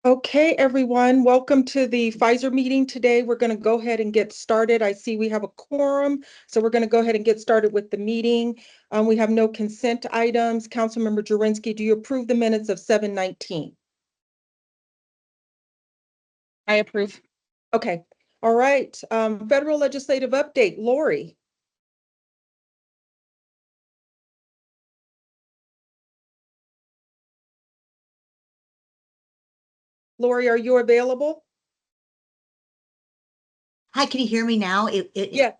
Okay, everyone, welcome to the Pfizer meeting today. We're going to go ahead and get started. I see we have a quorum, so we're going to go ahead and get started with the meeting. We have no consent items. Councilmember Jurinsky, do you approve the minutes of 7/19? I approve. Okay, all right. Federal legislative update, Lori. Lori, are you available? Hi, can you hear me now? Yeah.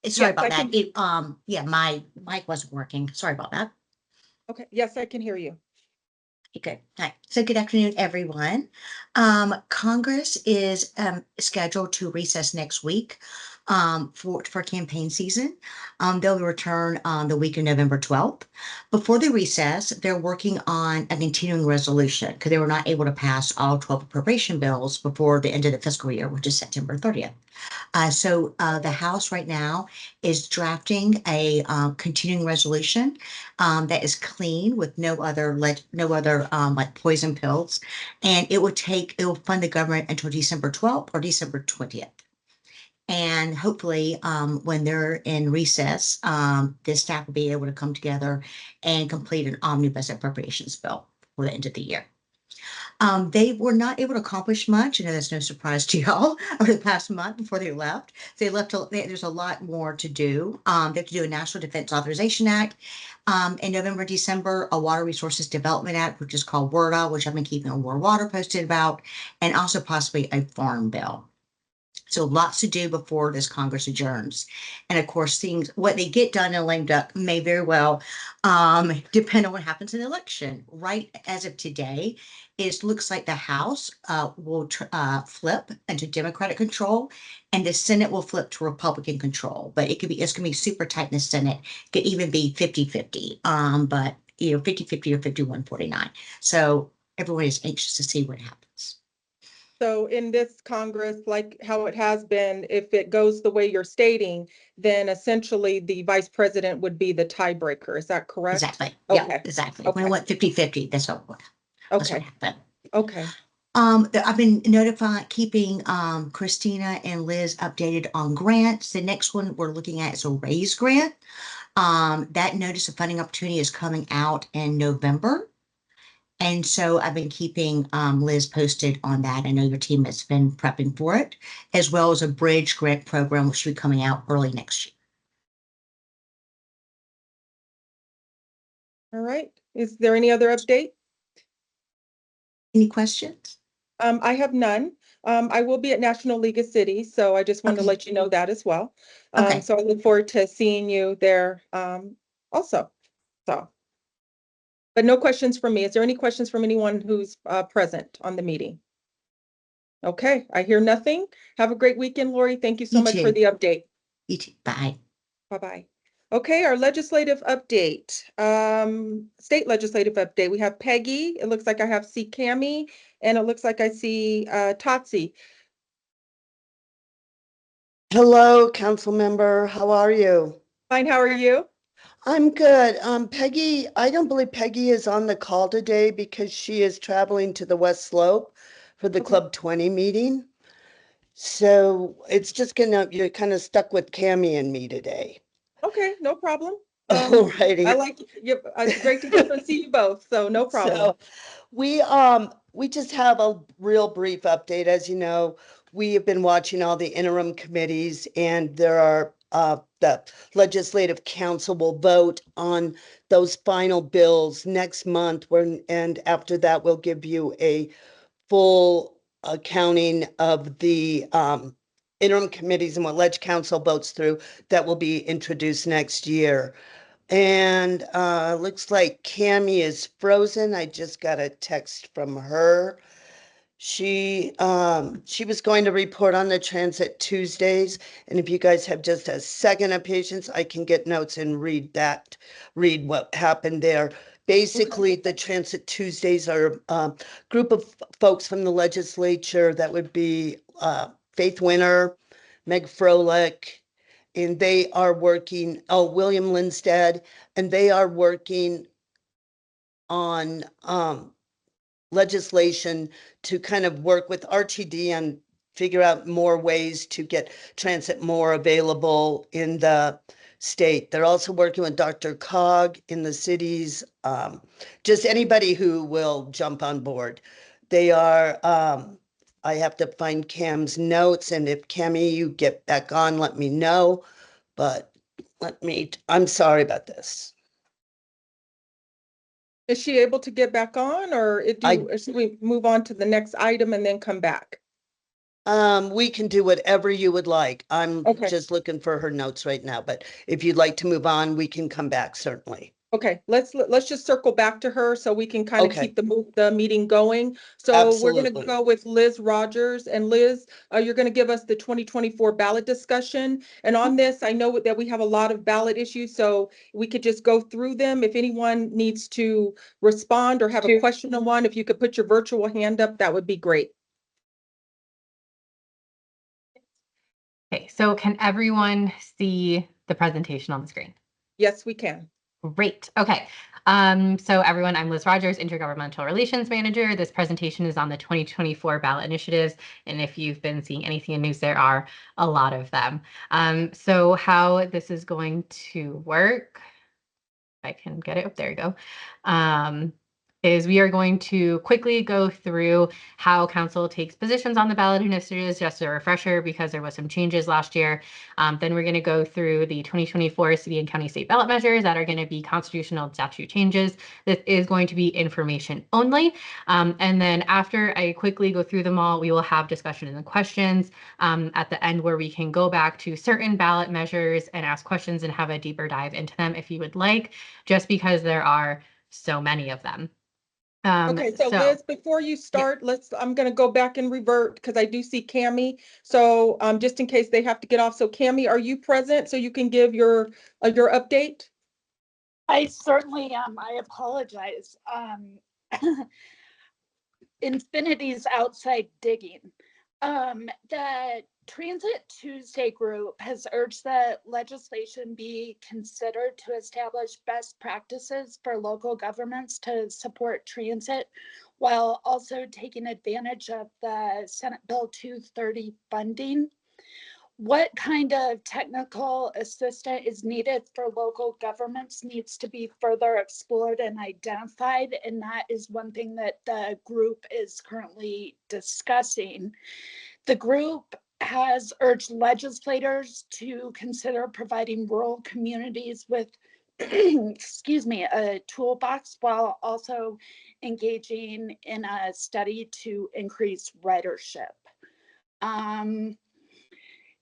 Sorry Yes, about I that. can. Yeah, my mic wasn't working. Sorry about that. Okay, yes, I can hear you. Okay, hi. So good afternoon, everyone. Congress is scheduled to recess next week for campaign season. They'll return on the week of November 12th. Before the recess, they're working on a continuing resolution because they were not able to pass all 12 appropriation bills before the end of the fiscal year, which is September 30th. So the House right now is drafting a continuing resolution that is clean with no other like poison pills, and it will fund the government until December 12th or December 20th. And hopefully, when they're in recess, this staff will be able to come together and complete an omnibus appropriations bill for the end of the year. They were not able to accomplish much. I know that's no surprise to y'all over the past month before they left. There's a lot more to do. They have to do a National Defense Authorization Act. In November, December, a Water Resources Development Act, which is called WRDA, which I've been keeping a War Water posted about, and also possibly a farm bill. So lots to do before this Congress adjourns. And of course, things what they get done in lame duck may very well depend on what happens in the election. Right as of today, it looks like the House will flip into Democratic control, and the Senate will flip to Republican control. But it's gonna be super tight in the Senate. It could even be 50-50. But 50-50 or 51-49. So everyone is anxious to see what happens. So in this Congress, like how it has been, if it goes the way you're stating, then essentially the vice president would be the tiebreaker. Is that correct? Exactly. Yeah, Okay. exactly. When Okay. it went 50-50, that's what Okay. happened. Okay. I've been keeping Christina and Liz updated on grants. The next one we're looking at is a raise grant. That notice of funding opportunity is coming out in November. And so I've been keeping Liz posted on that. I know your team has been prepping for it, as well as a bridge grant program, which should be coming out early next year. All right. Is there any other update? Any questions? I have none. I will be at National League of Cities, so I just wanted to Okay. let you know that as well. Okay. So I look forward to seeing you there also. So, but no questions from me. Is there any questions from anyone who's present on the meeting? Okay, I hear nothing. Have a great weekend, Lori. Thank you so You much for too. the update. You too. Bye. Bye-bye. Okay, our legislative update, state legislative update. We have Peggy. It looks like I see Cami, and it looks like I see Totsi. Hello, council member. How are you? Fine, how are you? I'm good. Peggy, I don't believe Peggy is on the call today because she is traveling to the West Slope for the Okay. Club 20 meeting. So it's just you're kind of stuck with Cami and me today. Okay, no problem. Alrighty. I like you. It's great to hear and see you both, so no problem. So we just have a real brief update. As you know, we have been watching all the interim committees, and there are the legislative council will vote on those final bills next month, and after that we'll give you a full accounting of the interim committees and what leg council votes through that will be introduced next year. And looks like Cami is frozen. I just got a text from her. She was going to report on the transit Tuesdays, and if you guys have just a second of patience, I can get notes and read what happened there. Basically, the Transit Tuesdays are a group of folks from the legislature that would be Faith Winter, Meg Froelich, and they are working, William Lindstead, and they are working on legislation to kind of work with RTD and figure out more ways to get transit more available in the state. They're also working with Dr. Cog in the cities, just anybody who will jump on board. They are, I have to find Cam's notes, and if Cammy, you get back on, let me know. But I'm sorry about this. Is she able to get back on, or should we move on to the next item and then come back? We can do whatever you would like. I'm Okay. just looking for her notes right now, but if you'd like to move on, we can come back, certainly. Okay, let's just circle back to her so we can kind of Okay. keep the meeting going. So we're going to Absolutely. go with Liz Rogers, and Liz, you're going to give us the 2024 ballot discussion. And on this, I know that we have a lot of ballot issues, so we could just go through them. If anyone needs to respond or have a question on one, if you could put your virtual hand up, that would be great. Okay, so can everyone see the presentation on the screen? Yes, we can. Great. Okay. So everyone, I'm Liz Rogers, Intergovernmental Relations Manager. This presentation is on the 2024 ballot initiatives. And if you've been seeing anything in news, there are a lot of them. So how this is going to work, I can get it. Oh, there you go. Is we are going to quickly go through how council takes positions on the ballot initiatives, just a refresher because there was some changes last year. Then we're going to go through the 2024 city and county state ballot measures that are going to be constitutional statute changes. This is going to be information only. And then after I quickly go through them all, we will have discussion and questions at the end where we can go back to certain ballot measures and ask questions and have a deeper dive into them if you would like, just because there are so many of them. Okay, so Liz, before you start, I'm going to go back and revert because I do see Cammy. So just in case they have to get off. So Cammy, are you present so you can give your update? I certainly am. I apologize. Infinity's outside digging. The Transit Tuesday group has urged that legislation be considered to establish best practices for local governments to support transit while also taking advantage of the Senate Bill 230 funding. What kind of technical assistance is needed for local governments needs to be further explored and identified, and that is one thing that the group is currently discussing. The group has urged legislators to consider providing rural communities with excuse me, a toolbox while also engaging in a study to increase ridership.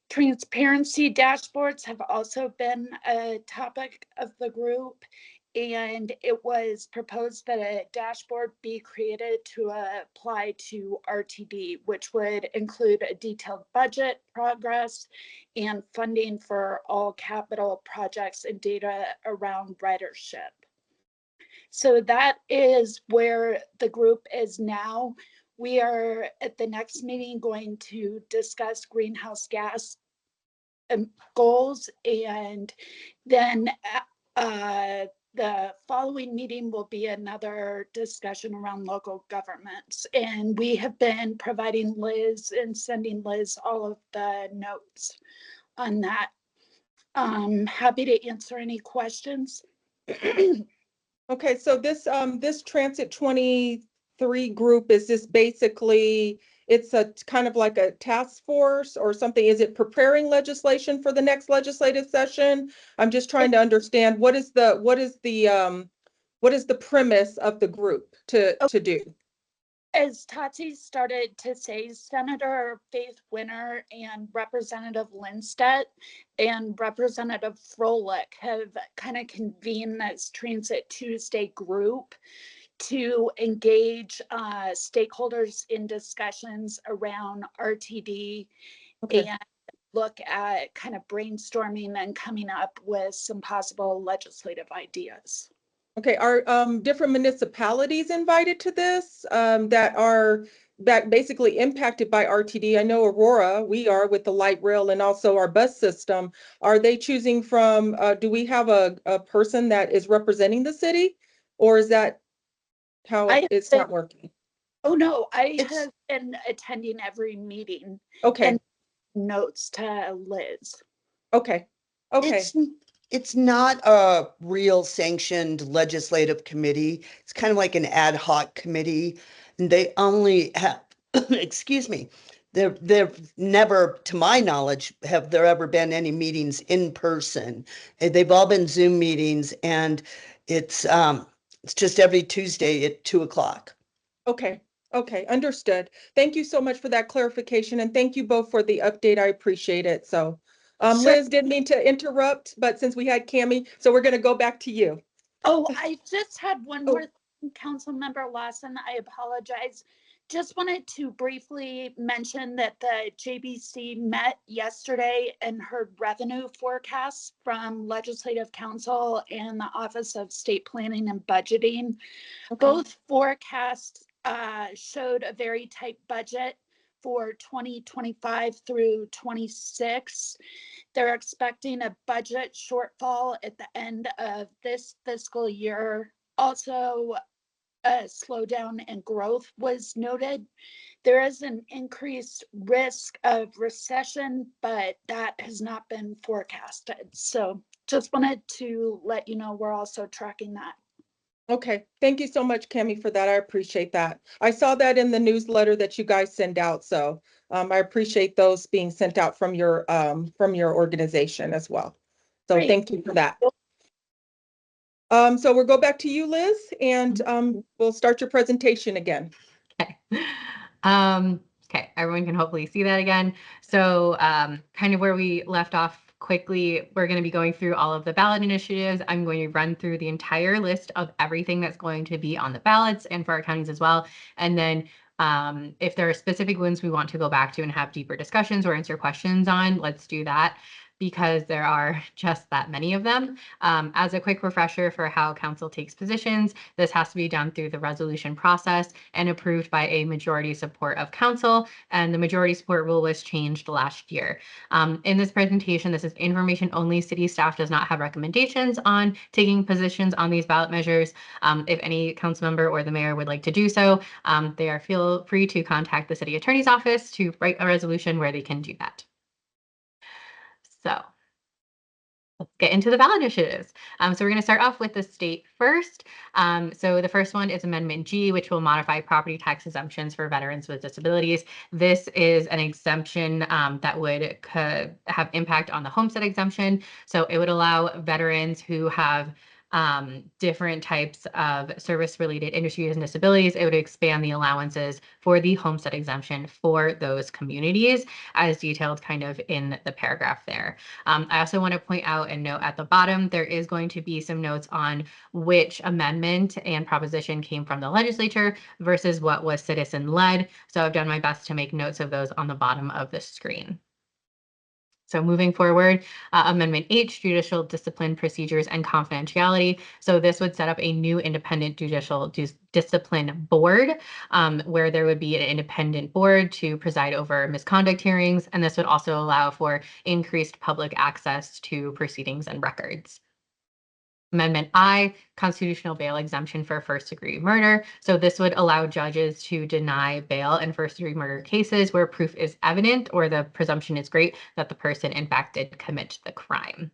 Transparency dashboards have also been a topic of the group, and it was proposed that a dashboard be created to apply to RTD, which would include a detailed budget, progress, and funding for all capital projects and data around ridership. So that is where the group is now. We are at the next meeting going to discuss greenhouse gas goals, and then the following meeting will be another discussion around local governments, and we have been providing Liz and sending Liz all of the notes on that. I'm happy to answer any questions. Okay, so this Transit 23 group, is this basically, it's a kind of like a task force or something? Is it preparing legislation for the next legislative session? I'm just trying to understand what is the premise of the group to do? As Tatsi started to say, Senator Faith Winter and Representative Lindstedt and Representative Froelich have kind of convened this Transit Tuesday group to engage stakeholders in discussions around RTD and look at kind of brainstorming and coming up with some possible legislative ideas. Okay, are different municipalities invited to this that basically impacted by RTD? I know Aurora, we are with the light rail and also our bus system. Are they choosing from, do we have a person that is representing the city? Or is that how it's not working? Oh, no, I It's- have been attending every meeting Okay, and notes to Liz. okay, okay, It's not a real sanctioned legislative committee. It's kind of like an ad hoc committee. And they only have, excuse me, they've never, to my knowledge, have there ever been any meetings in person. They've all been Zoom meetings, and it's just every Tuesday at 2 o'clock. okay, okay, understood. Thank you so much for that clarification, and thank you both for the update. I appreciate it. So, Sure. Liz, didn't mean to interrupt, but since we had Cammie, so we're gonna go back to you. Oh, I just had one Oh. more thing, Councilmember Lawson. I apologize. Just wanted to briefly mention that the JBC met yesterday and heard revenue forecasts from Legislative Council and the Office of State Planning and Budgeting. Okay. Both forecasts showed a very tight budget for 2025 through 26. They're expecting a budget shortfall at the end of this fiscal year. Also, a slowdown in growth was noted. There is an increased risk of recession, but that has not been forecasted. So just wanted to let you know we're also tracking that. Okay, thank you so much, Cammie, for that. I appreciate that. I saw that in the newsletter that you guys send out, so I appreciate those being sent out from your organization as well. So Great. thank you for that. So we'll go back to you, Liz, and we'll start your presentation again. Okay. Okay, everyone can hopefully see that again. So kind of where we left off quickly, we're going to be going through all of the ballot initiatives. I'm going to run through the entire list of everything that's going to be on the ballots and for our counties as well. And then if there are specific ones we want to go back to and have deeper discussions or answer questions on, let's do that, because there are just that many of them. As a quick refresher for how council takes positions, this has to be done through the resolution process and approved by a majority support of council, and the majority support rule was changed last year. In this presentation, this is information only. City staff does not have recommendations on taking positions on these ballot measures. If any council member or the mayor would like to do so, feel free to contact the city attorney's office to write a resolution where they can do that. So let's get into the ballot initiatives. So we're going to start off with the state first. So the first one is Amendment G, which will modify property tax exemptions for veterans with disabilities. This is an exemption that would have impact on the homestead exemption. So it would allow veterans who have different types of service-related industries and disabilities. It would expand the allowances for the homestead exemption for those communities, as detailed kind of in the paragraph there. I also want to point out and note at the bottom, there is going to be some notes on which amendment and proposition came from the legislature versus what was citizen-led. So I've done my best to make notes of those on the bottom of the screen. So moving forward, Amendment H, judicial discipline procedures and confidentiality. So this would set up a new independent judicial discipline board where there would be an independent board to preside over misconduct hearings. And this would also allow for increased public access to proceedings and records. Amendment I, constitutional bail exemption for first-degree murder. So this would allow judges to deny bail in first-degree murder cases where proof is evident or the presumption is great that the person in fact did commit the crime.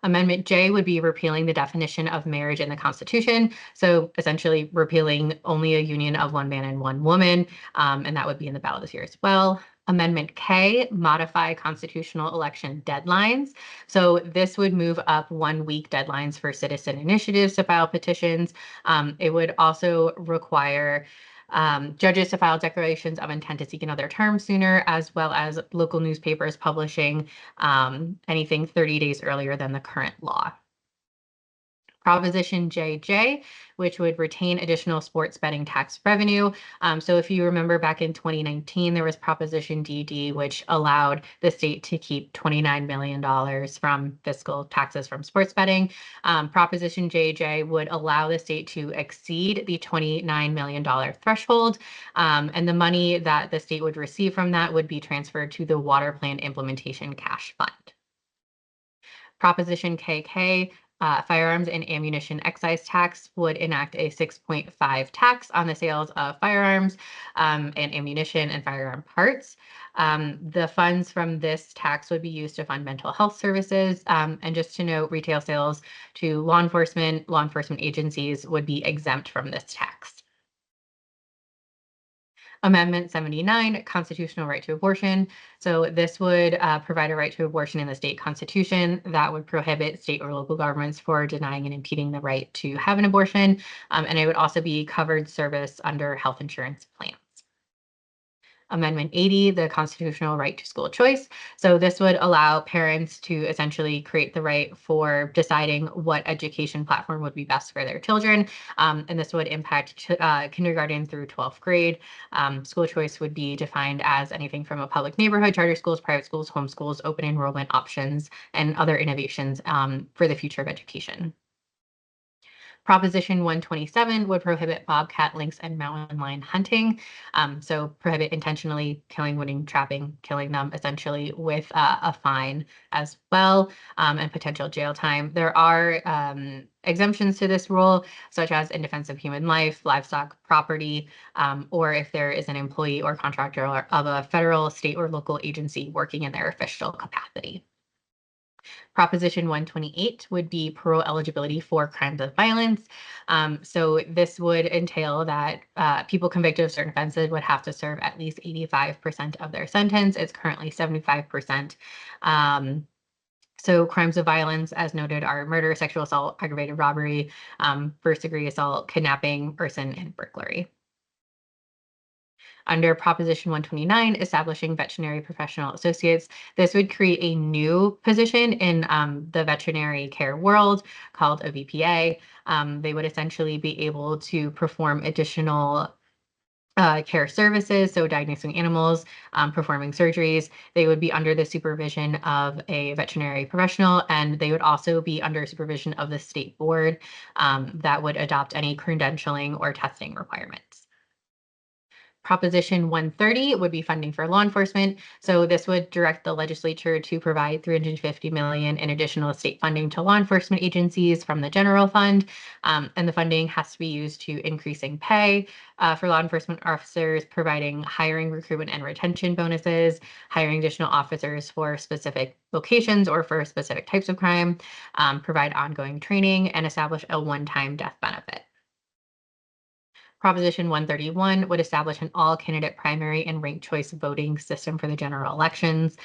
Amendment J would be repealing the definition of marriage in the Constitution. So essentially repealing only a union of one man and one woman, and that would be in the ballot this year as well. Amendment K, modify constitutional election deadlines. So this would move up 1 week deadlines for citizen initiatives to file petitions. It would also require judges to file declarations of intent to seek another term sooner, as well as local newspapers publishing anything 30 days earlier than the current law. Proposition JJ, which would retain additional sports betting tax revenue. So if you remember back in 2019, there was Proposition DD, which allowed the state to keep $29 million from fiscal taxes from sports betting. Proposition JJ would allow the state to exceed the $29 million threshold, and the money that the state would receive from that would be transferred to the Water Plan Implementation Cash Fund. Proposition KK firearms and ammunition excise tax would enact a 6.5 tax on the sales of firearms and ammunition and firearm parts. The funds from this tax would be used to fund mental health services. And just to note, retail sales to law enforcement agencies would be exempt from this tax. Amendment 79, constitutional right to abortion. So this would provide a right to abortion in the state constitution that would prohibit state or local governments for denying and impeding the right to have an abortion. And it would also be covered service under health insurance plans. Amendment 80, the constitutional right to school choice. So this would allow parents to essentially create the right for deciding what education platform would be best for their children. And this would impact kindergarten through 12th grade. School choice would be defined as anything from a public neighborhood, charter schools, private schools, homeschools, open enrollment options, and other innovations for the future of education. Proposition 127 would prohibit bobcat, lynx, and mountain lion hunting. So prohibit intentionally killing, wounding, trapping, killing them, essentially with a fine as well, and potential jail time. There are exemptions to this rule, such as in defense of human life, livestock, property, or if there is an employee or contractor of a federal, state, or local agency working in their official capacity. Proposition 128 would be parole eligibility for crimes of violence. So this would entail that people convicted of certain offenses would have to serve at least 85% of their sentence. It's currently 75%. So crimes of violence, as noted, are murder, sexual assault, aggravated robbery, first-degree assault, kidnapping, arson, and burglary. Under Proposition 129, establishing veterinary professional associates, this would create a new position in the veterinary care world called a VPA. They would essentially be able to perform additional care services, so diagnosing animals, performing surgeries. They would be under the supervision of a veterinary professional, and they would also be under supervision of the state board that would adopt any credentialing or testing requirements. Proposition 130 would be funding for law enforcement. So this would direct the legislature to provide $350 million in additional state funding to law enforcement agencies from the general fund. And the funding has to be used to increasing pay for law enforcement officers, providing hiring, recruitment, and retention bonuses, hiring additional officers for specific locations or for specific types of crime, provide ongoing training, and establish a one-time death benefit. Proposition 131 would establish an all-candidate primary and ranked choice voting system for the general elections.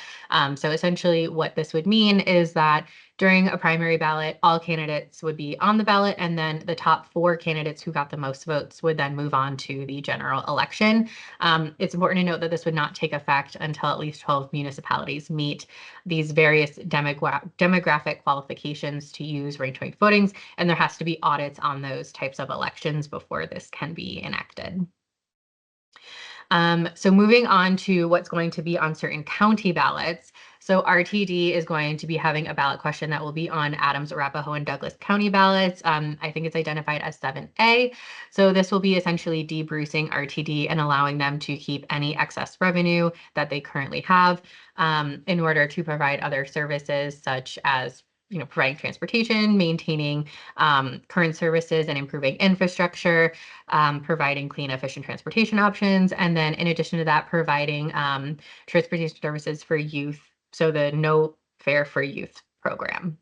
So essentially what this would mean is that during a primary ballot, all candidates would be on the ballot, and then the top 4 candidates who got the most votes would then move on to the general election. It's important to note that this would not take effect until at least 12 municipalities meet these various demographic qualifications to use ranked choice voting, and there has to be audits on those types of elections before this can be enacted. So moving on to what's going to be on certain county ballots. So RTD is going to be having a ballot question that will be on Adams, Arapahoe, and Douglas County ballots. I think it's identified as 7A. So this will be essentially debrucing RTD and allowing them to keep any excess revenue that they currently have in order to provide other services such as providing transportation, maintaining current services and improving infrastructure, providing clean, efficient transportation options, and then in addition to that, providing transportation services for youth, so the No Fare for Youth program.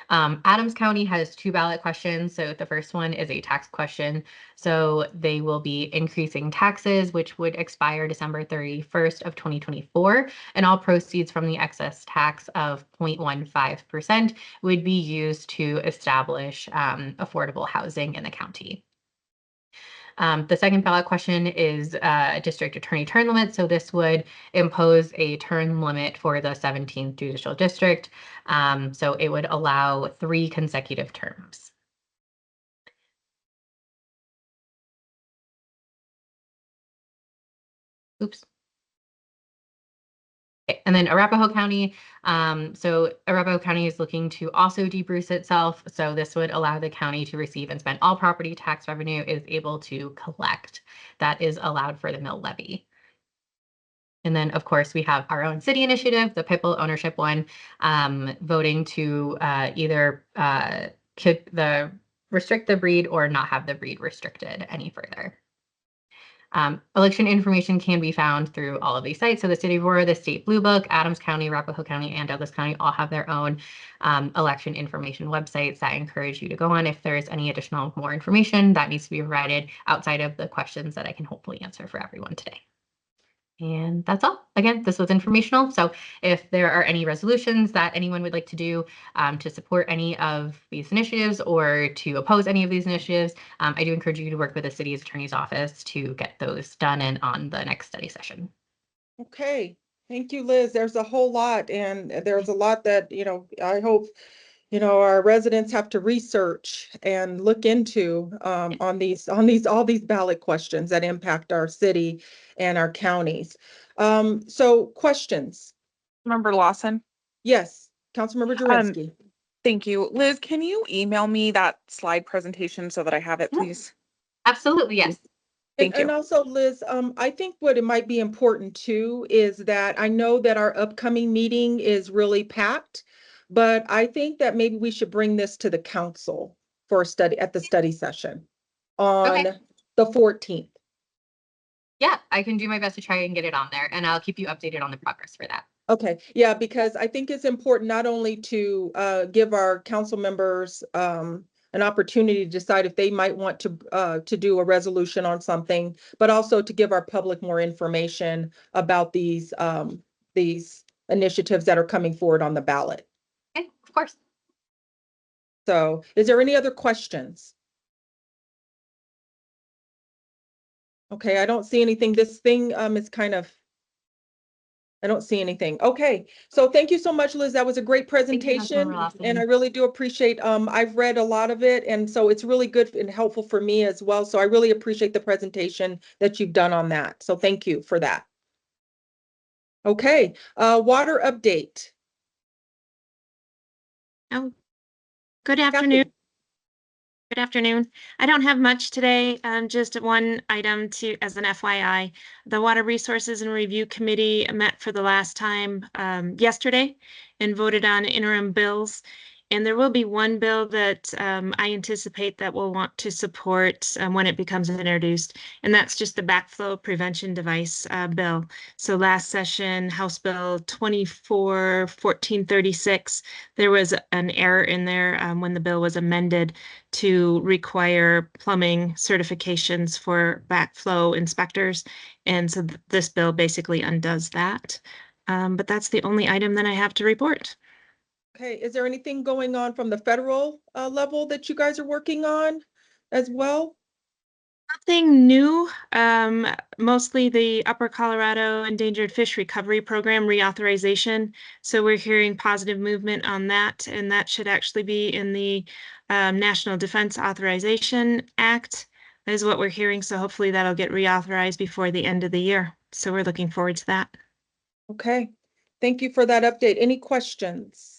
Adams County has 2 ballot questions. So the first one is a tax question. So they will be increasing taxes, which would expire December 31st of 2024. And all proceeds from the excess tax of 0.15% would be used to establish affordable housing in the county. The second ballot question is district attorney term limit. So this would impose a term limit for the 17th judicial district. So it would allow 3 consecutive terms. Oops. Okay, and then Arapahoe County. So Arapahoe County is looking to also debruce itself. So this would allow the county to receive and spend all property tax revenue it is able to collect that is allowed for the mill levy. And then, of course, we have our own city initiative, the Pitbull ownership one, voting to either restrict the breed or not have the breed restricted any further. Election information can be found through all of these sites. So the City of Aurora, the State Blue Book, Adams County, Arapahoe County, and Douglas County all have their own election information websites that I encourage you to go on if there is any additional more information that needs to be provided outside of the questions that I can hopefully answer for everyone today. And that's all. Again, this was informational. So if there are any resolutions that anyone would like to do to support any of these initiatives or to oppose any of these initiatives, I do encourage you to work with the city's attorney's office to get those done and on the next study session. Okay, thank you, Liz. There's a whole lot, and there's a lot that, I hope, our residents have to research and look into on all these ballot questions that impact our city and our counties. So questions? Member Lawson. Yes, Councilmember Jurinsky. Thank you. Liz, can you email me that slide presentation so that I have it, please? Absolutely, yes. Thank you. And also, Liz, I think what it might be important too is that I know that our upcoming meeting is really packed, but I think that maybe we should bring this to the council for a study at the study session on the 14th. Yeah, I can do my best to try and get it on there, and I'll keep you updated on the progress for that. Okay, yeah, because I think it's important not only to give our council members an opportunity to decide if they might want to do a resolution on something, but also to give our public more information about these initiatives that are coming forward on the ballot. Okay, of course. So is there any other questions? Okay, I don't see anything. This thing is kind of, I don't see anything. Okay, so thank you so much, Liz. That was a great presentation, and I really do appreciate. I've read a lot of it, and so it's really good and helpful for me as well. So I really appreciate the presentation that you've done on that. So thank you for that. Okay, water update. Oh, good afternoon. Kathy. Good afternoon. I don't have much today, just one item as an FYI. The Water Resources and Review Committee met for the last time yesterday and voted on interim bills. And there will be one bill that I anticipate that we'll want to support when it becomes introduced, and that's just the backflow prevention device bill. So last session, House Bill 24-1436, there was an error in there when the bill was amended to require plumbing certifications for backflow inspectors. And so this bill basically undoes that. But that's the only item that I have to report. Okay, is there anything going on from the federal level that you guys are working on as well? Nothing new. Mostly the Upper Colorado Endangered Fish Recovery Program reauthorization. So we're hearing positive movement on that, and that should actually be in the National Defense Authorization Act is what we're hearing. So hopefully that'll get reauthorized before the end of the year. So we're looking forward to that. Okay, thank you for that update. Any questions?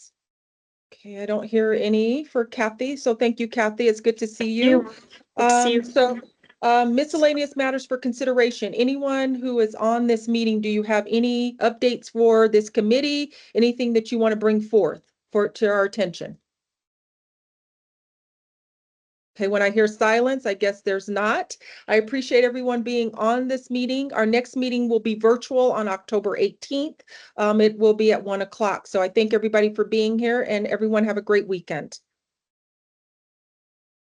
Okay, I don't hear any for Kathy. So thank you, Kathy. It's good to see you. So miscellaneous matters for consideration. Anyone who is on this meeting, do you have any updates for this committee? Anything that you want to bring forth to our attention? Okay, when I hear silence, I guess there's not. I appreciate everyone being on this meeting. Our next meeting will be virtual on October 18th. It will be at 1 o'clock. So I thank everybody for being here, and everyone have a great weekend.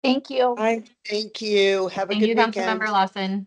Thank you. Bye. Thank you. Have a Thank good you, weekend. Councilmember Lawson.